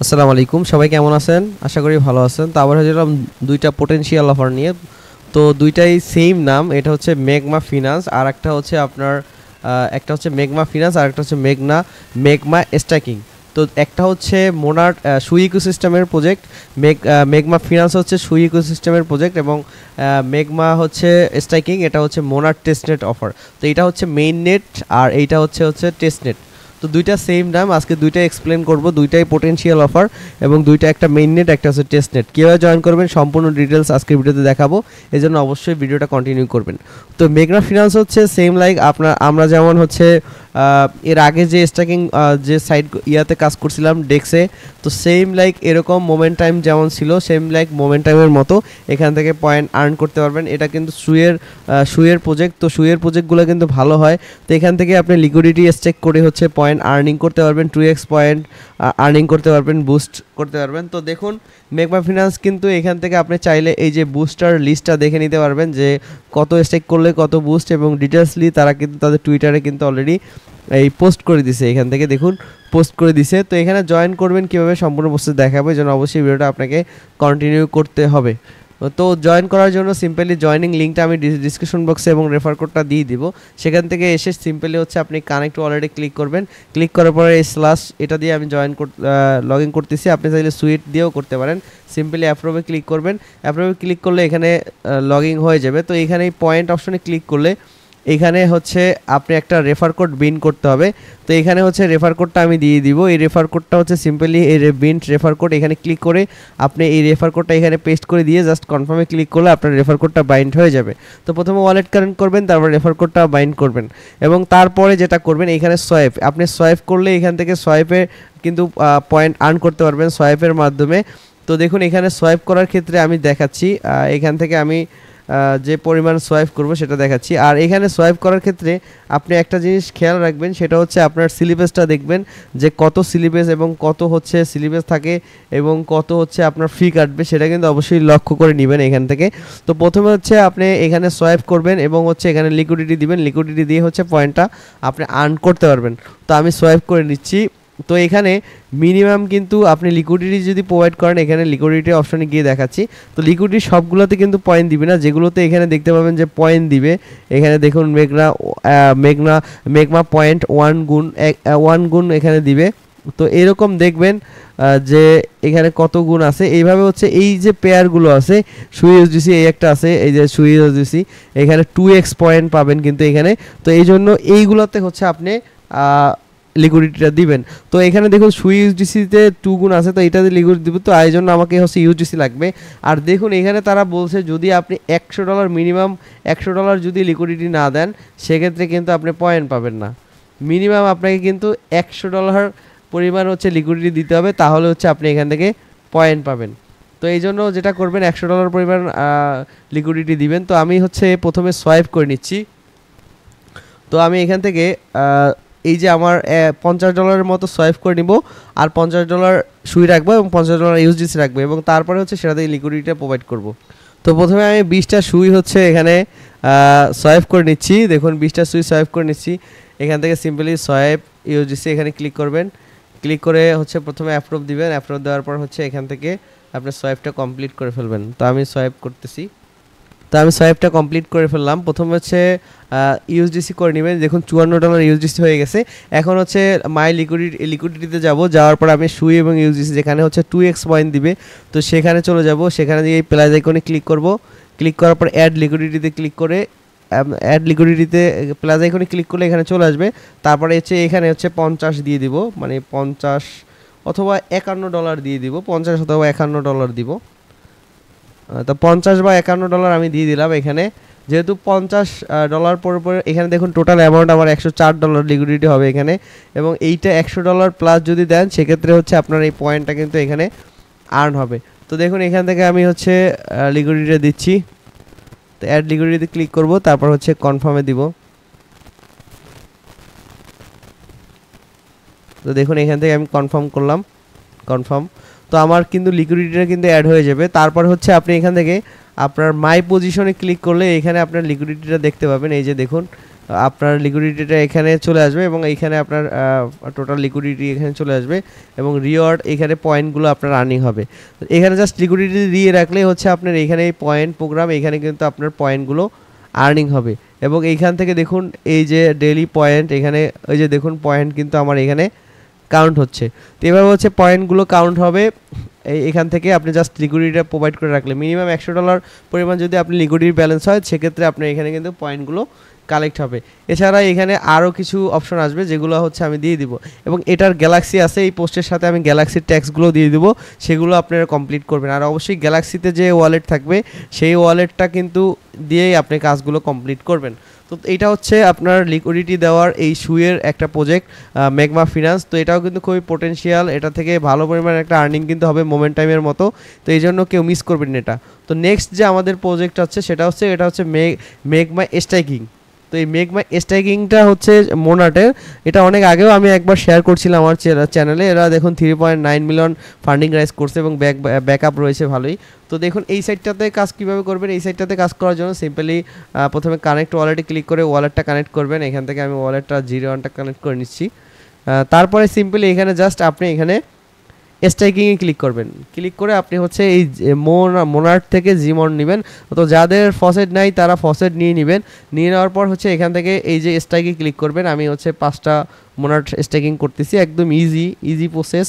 আসসালামু আলাইকুম, সবাই কেমন আছেন? আশা করি ভালো আছেন। তো আবার হয়েছিলাম দুইটা পোটেনশিয়াল অফার নিয়ে। তো দুইটাই সেম নাম, এটা হচ্ছে মেগমা ফিনান্স আর একটা হচ্ছে আপনার একটা হচ্ছে মেগমা ফিনান্স আর একটা হচ্ছে মেগমা স্ট্যাকিং। তো একটা হচ্ছে মোনার্ট সুই ইকোসিস্টেমের প্রজেক্ট, মেগমা ফিনান্স হচ্ছে সুই ইকোসিস্টেমের প্রজেক্ট এবং মেগমা হচ্ছে স্ট্যাকিং, এটা হচ্ছে মোনার্ট টেস্টনেট অফার। তো এটা হচ্ছে মেইন নেট আর এইটা হচ্ছে টেস্টনেট। তো দুইটা সেম নাম, আজকে দুইটা এক্সপ্লেন করব। দুইটাই পোটেনশিয়াল অফার এবং দুইটা একটা মেইন নেট একটা হচ্ছে টেস্ট নেট। কীভাবে জয়েন করবেন সম্পূর্ণ ডিটেলস আজকের ভিডিওতে দেখাবো, এই জন্য অবশ্যই ভিডিওটা কন্টিনিউ করবেন। তো মেগনা ফিনান্স হচ্ছে সেম লাইক আমরা যেমন হচ্ছে এর আগে যে স্ট্যাকিং যে সাইট ইয়াতে কাজ করছিলাম ডেক্সে, তো সেম লাইক এরকম মোমেন্ট টাইম যেমন ছিল সেম লাইক মোমেন্ট টাইমের মতো এখান থেকে পয়েন্ট আর্ন করতে পারবেন। এটা কিন্তু সুয়ের প্রজেক্ট, তো সুয়ের প্রজেক্টগুলো কিন্তু ভালো হয়। তো এখান থেকে আপনি লিকুইডিটি স্টেক করে হচ্ছে পয়েন্ট আর্নিং করতে পারবেন, 2x পয়েন্ট আর্নিং করতে পারবেন, বুস্ট করতে পারবেন। তো দেখুন মেগমা ফিনান্স কিন্তু এখান থেকে আপনি চাইলে এই যে বুস্টার লিস্টটা দেখে নিতে পারবেন যে কত স্টেক করলে কত বুস্ট, এবং ডিটেলসলি তারা কিন্তু তাদের টুইটারে কিন্তু অলরেডি এই পোস্ট করে দিছে। এখান থেকে দেখুন পোস্ট করে দিছে। তো এখানে জয়েন করবেন কীভাবে সম্পূর্ণ প্রসেস দেখাবো, এই জন্য অবশ্যই ভিডিওটা আপনাকে কন্টিনিউ করতে হবে। তো জয়েন করার জন্য সিম্পলি জয়েনিং লিঙ্কটা আমি ডিসক্রিপশন বক্সে এবং রেফার কোডটা দিয়ে দিব। সেখান থেকে এসে সিম্পলি হচ্ছে আপনি কানেক্ট ওয়ালেটে ক্লিক করবেন। ক্লিক করার পরে এই স্ল্যাশ এটা দিয়ে আমি লগ ইন করতেছি। আপনি চাইলে সুইট দিয়েও করতে পারেন। সিম্পলি অ্যাপ্রুভে ক্লিক করবেন। অ্যাপ্রুভে ক্লিক করলে এখানে লগ ইন হয়ে যাবে। তো এখানে এই পয়েন্ট অপশনে ক্লিক করলে এখানে হচ্ছে আপনি একটা রেফার কোড বিন করতে হবে। তো এখানে হচ্ছে রেফার কোডটা আমি দিয়ে দিব। এই রেফার কোডটা হচ্ছে সিম্পলি এই বিন রেফার কোড, এখানে ক্লিক করে আপনি এই রেফার কোডটা এখানে পেস্ট করে দিয়ে জাস্ট কনফার্মে ক্লিক করলে আপনার রেফার কোডটা বাইন্ড হয়ে যাবে। তো প্রথমে ওয়ালেট কানেক্ট করবেন, তারপর রেফার কোডটা বাইন্ড করবেন এবং তারপরে যেটা করবেন এখানে সোয়াইপ, আপনি সোয়াইপ করলে এখান থেকে সোয়াইপে কিন্তু পয়েন্ট আর্ন করতে পারবেন সোয়াইপের মাধ্যমে। তো দেখুন এখানে সোয়াইপ করার ক্ষেত্রে আমি দেখাচ্ছি, এখান থেকে আমি যে পরিমাণ সোয়াইপ করব সেটা দেখাচ্ছি। আর এখানে সোয়াইপ করার ক্ষেত্রে আপনি একটা জিনিস খেয়াল রাখবেন, সেটা হচ্ছে আপনার সিলিবাসটা দেখবেন যে কত সিলিবাস এবং কত হচ্ছে সিলিবাস থাকে এবং কত হচ্ছে আপনার ফি কাটবে, সেটা কিন্তু অবশ্যই লক্ষ্য করে নেবেন এখান থেকে। তো প্রথমে হচ্ছে আপনি এখানে সোয়াইপ করবেন এবং হচ্ছে এখানে লিকুইডিটি দিবেন, লিকুইডিটি দিয়ে হচ্ছে পয়েন্টটা আপনি আর্ন করতে পারবেন। তো আমি সোয়াইপ করে নিচ্ছি। তো এখানে মিনিমাম কিন্তু আপনি লিকুইডিটি যদি প্রোভাইড করেন, এখানে লিকুইডিটি অপশনে গিয়ে দেখাচ্ছি। তো লিকুইডিটি সবগুলোতে কিন্তু পয়েন্ট দিবে না, যেগুলোতে এখানে দেখতে পাবেন যে পয়েন্ট দিবে। এখানে দেখুন মেগমা পয়েন্ট 1 গুণ এখানে দিবে। তো এরকম দেখবেন যে এখানে কত গুণ আছে। এইভাবে হচ্ছে এই যে পেয়ারগুলো আছে সুই ইউএসডিসি, এই একটা আছে এই যে সুই ইউএসডিসি, এখানে 2x পয়েন্ট পাবেন কিন্তু এখানে। তো এই জন্য এইগুলোতে হচ্ছে আপনি লিকুইডিটিটা দিবেন। তো এখানে দেখুন সুই ইউএসডিসিতে 2 গুণ আছে, তো এটাতে লিকুইডিটি দিব। তো এই জন্য আমাকে হচ্ছে ইউএসডিসি লাগবে। আর দেখুন এখানে তারা বলছে যদি আপনি $100 মিনিমাম $100 যদি লিকুইডিটি না দেন, সেক্ষেত্রে কিন্তু আপনি পয়েন্ট পাবেন না। মিনিমাম আপনাকে কিন্তু $100 পরিমাণ হচ্ছে লিকুইডিটি দিতে হবে, তাহলে হচ্ছে আপনি এখান থেকে পয়েন্ট পাবেন। তো এই জন্য যেটা করবেন $100 পরিমাণ লিকুইডিটি দিবেন। তো আমি হচ্ছে প্রথমে সোয়াইপ করে নিচ্ছি। তো আমি এখান থেকে এই যে আমার $50 মতো সোয়াইপ করে নিব, আর $50 সুই রাখবো এবং $50 ইউএসডিসি রাখবো, এবং তারপরে হচ্ছে সেটা থেকে লিকুইডিটিটা প্রোভাইড করব। তো প্রথমে আমি 20টা সুই হচ্ছে এখানে সোয়াইপ করে নিচ্ছি। দেখুন 20টা সুই সোয়াইপ করে নিচ্ছি। এখান থেকে সিম্পলি সোয়াইপ ইউএসডিসি এখানে ক্লিক করবেন। ক্লিক করে হচ্ছে প্রথমে অ্যাপ্রুভ দিবেন। অ্যাপ্রুভ দেওয়ার পর হচ্ছে এখান থেকে আপনার সোয়াইপটা কমপ্লিট করে ফেলবেন। তো আমি সোয়াইপ করতেছি। তো আমি সোয়াইপটা কমপ্লিট করে ফেললাম। প্রথমে হচ্ছে ইউএসডিসি করে নেবেন। দেখুন $54 ইউএসডিসি হয়ে গেছে। এখন হচ্ছে মাই লিকুইডিটিতে যাব। যাওয়ার পর আমি সুই এবং ইউএসডিসি যেখানে হচ্ছে 2x পয়েন্ট দিবে, তো সেখানে চলে যাব। সেখানে গিয়ে প্লাস আইকনে ক্লিক করব। ক্লিক করার পর অ্যাড লিকুইডিটিতে ক্লিক করে প্লাস আইকনে ক্লিক করলে এখানে চলে আসবে। তারপরে হচ্ছে এখানে হচ্ছে 50 দিয়ে দিব, মানে 50 অথবা $51 দিয়ে দিব, 50 অথবা $51 দিব। তো 50 বা $51 আমি দিয়ে দিলাম এখানে। যেহেতু $50 পর এখানে দেখুন টোটাল অ্যামাউন্ট আমার $104 লিকুইডিটি হবে এখানে, এবং এইটা $100 প্লাস যদি দেন সেক্ষেত্রে হচ্ছে আপনার এই পয়েন্টটা কিন্তু এখানে আর্ন হবে। তো দেখুন এখান থেকে আমি হচ্ছে লিকুইডিটি দিচ্ছি। তো অ্যাড লিকুইডিটিতে ক্লিক করব, তারপর হচ্ছে কনফার্মে দিব। তো দেখুন এখান থেকে আমি কনফার্ম করলাম, কনফার্ম। তো আমার কিন্তু লিকুইডিটিটা কিন্তু অ্যাড হয়ে যাবে। তারপর হচ্ছে আপনি এখান থেকে আপনার মাই পজিশনে ক্লিক করলে এখানে আপনার লিকুইডিটিটা দেখতে পাবেন। এই যে দেখুন আপনার লিকুইডিটিটা এখানে চলে আসবে এবং এইখানে আপনার টোটাল লিকুইডিটি এখানে চলে আসবে এবং রিওয়ার্ড এখানে পয়েন্টগুলো আপনার আর্নিং হবে। এখানে জাস্ট লিকুইডিটি দিয়ে রাখলেই হচ্ছে আপনার এখানে এই পয়েন্ট প্রোগ্রাম, এখানে কিন্তু আপনার পয়েন্টগুলো আর্নিং হবে এবং এইখান থেকে দেখুন এই যে ডেইলি পয়েন্ট, এখানে ওই যে দেখুন পয়েন্ট কিন্তু আমার এখানে কাউন্ট হচ্ছে। তো এভাবে হচ্ছে পয়েন্টগুলো কাউন্ট হবে। এখান থেকে আপনি জাস্ট লিকুইডিটিটা প্রোভাইড করে রাখলে মিনিমাম $100 পরিমাণ যদি আপনি লিকুইডিটি ব্যালেন্স হয়, সেক্ষেত্রে আপনার এখানে কিন্তু পয়েন্টগুলো কালেক্ট হবে। এছাড়া এখানে আরও কিছু অপশন আসবে যেগুলো হচ্ছে আমি দিয়ে দিব এবং এটার গ্যালাক্সি আছে, এই পোস্টের সাথে আমি গ্যালাক্সির ট্যাক্সগুলো দিয়ে দিব, সেগুলো আপনারা কমপ্লিট করবেন। আর অবশ্যই গ্যালাক্সিতে যে ওয়ালেট থাকবে সেই ওয়ালেটটা কিন্তু দিয়েই আপনি কাজগুলো কমপ্লিট করবেন। তো এটা হচ্ছে আপনার লিকুইডিটি দেওয়ার এই শুয়ের একটা প্রজেক্ট ম্যাগমা ফিনান্স। তো এটাও কিন্তু খুবই পোটেনশিয়াল, এটা থেকে ভালো পরিমাণে একটা আর্নিং কিন্তু হবে মোমেন্টামের মতো। তো এই জন্য কেউ মিস করবেন না এটা। তো নেক্সট যে আমাদের প্রজেক্ট আছে সেটা হচ্ছে এটা হচ্ছে মেগমা স্ট্রাইকিং। তো এই মেগমা স্ট্রাইকিংটা হচ্ছে মোনাটের, এটা অনেক আগেও আমি একবার শেয়ার করছিলাম আমার চ্যানেলে। এরা দেখুন 3.9 মিলিয়ন ফান্ডিং রাইজ করছে এবং ব্যাকআপ রয়েছে ভালোই। তো দেখুন এই সাইটটাতে কাজ কীভাবে করবেন, এই সাইটটাতে কাজ করার জন্য সিম্পলি প্রথমে কানেক্ট ওয়ালেটে ক্লিক করে ওয়ালেটটা কানেক্ট করবেন। এখান থেকে আমি ওয়ালেটটা 01টা কানেক্ট করে নিচ্ছি। তারপরে সিম্পলি এখানে জাস্ট আপনি এখানে স্ট্রাইকিংয়ে ক্লিক করবেন। ক্লিক করে আপনি হচ্ছে এই মোনার্ট থেকে জিমন নেবেন। তো যাদের ফসেট নাই তারা ফসেট নিয়ে নেবেন। নিয়ে নেওয়ার পর হচ্ছে এখান থেকে এই যে স্ট্রাইকে ক্লিক করবেন। আমি হচ্ছে 5টা মোনার্ট স্ট্রাইকিং করতেছি, একদম ইজি প্রসেস,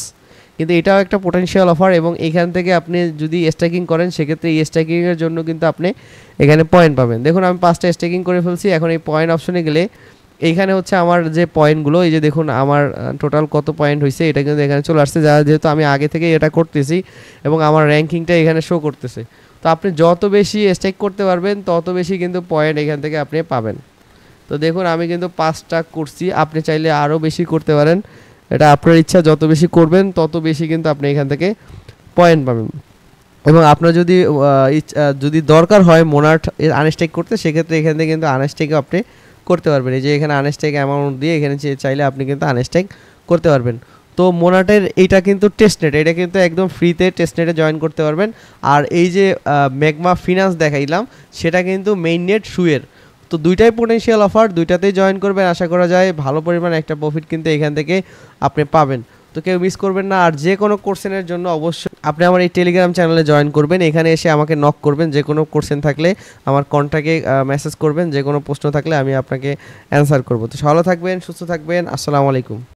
কিন্তু এটাও একটা পোটেনশিয়াল অফার। এবং এখান থেকে আপনি যদি স্ট্রাইকিং করেন সেক্ষেত্রে এই স্ট্রাইকিংয়ের জন্য কিন্তু আপনি এখানে পয়েন্ট পাবেন। দেখুন আমি 5টা স্ট্রাইকিং করে ফেলছি। এখন এই পয়েন্ট অপশনে গেলে এইখানে হচ্ছে আমার যে পয়েন্টগুলো, এই যে দেখুন আমার টোটাল কত পয়েন্ট হয়েছে এটা কিন্তু এখানে চলে আসছে, যেহেতু আমি আগে থেকে এটা করতেছি এবং আমার র্যাঙ্কিংটা এখানে শো করতেছে। তো আপনি যত বেশি স্টেক করতে পারবেন তত বেশি কিন্তু পয়েন্ট এখান থেকে আপনি পাবেন। তো দেখুন আমি কিন্তু 5টা করছি, আপনি চাইলে আরও বেশি করতে পারেন, এটা আপনার ইচ্ছা, যত বেশি করবেন তত বেশি কিন্তু আপনি এখান থেকে পয়েন্ট পাবেন। এবং আপনার যদি দরকার হয় মোনার্ট আনস্টেক করতে, সেক্ষেত্রে এখান থেকে কিন্তু আনস্টেকে আপনি করতে পারবেন। এই যে এখানে আনস্টেক অ্যামাউন্ট দিয়ে এখানে চাইলে আপনি কিন্তু আনস্টেক করতে পারবেন। তো মোনাটের এইটা কিন্তু টেস্টনেট, এটা কিন্তু একদম ফ্রিতে টেস্টনেটে জয়েন করতে পারবেন। আর এই যে ম্যাগমা ফিনান্স দেখাইলাম সেটা কিন্তু মেইননেট শুয়ের। তো দুইটাই পোটেনশিয়াল অফার, দুইটাতেই জয়েন করবেন, আশা করা যায় ভালো পরিমাণ একটা প্রফিট কিন্তু এখান থেকে আপনি পাবেন। তো কেউ মিস করবেন না। আর যে কোনো কোশ্চেনের জন্য অবশ্যই আপনি আমার এই টেলিগ্রাম চ্যানেলে জয়েন করবেন, এখানে এসে আমাকে নক করবেন। যে কোনো কোশ্চেন থাকলে আমার কন্ট্যাক্টে মেসেজ করবেন, যে কোনো প্রশ্ন থাকলে আমি আপনাকে অ্যান্সার করব। তো ভালো থাকবেন, সুস্থ থাকবেন, আসসালামু আলাইকুম।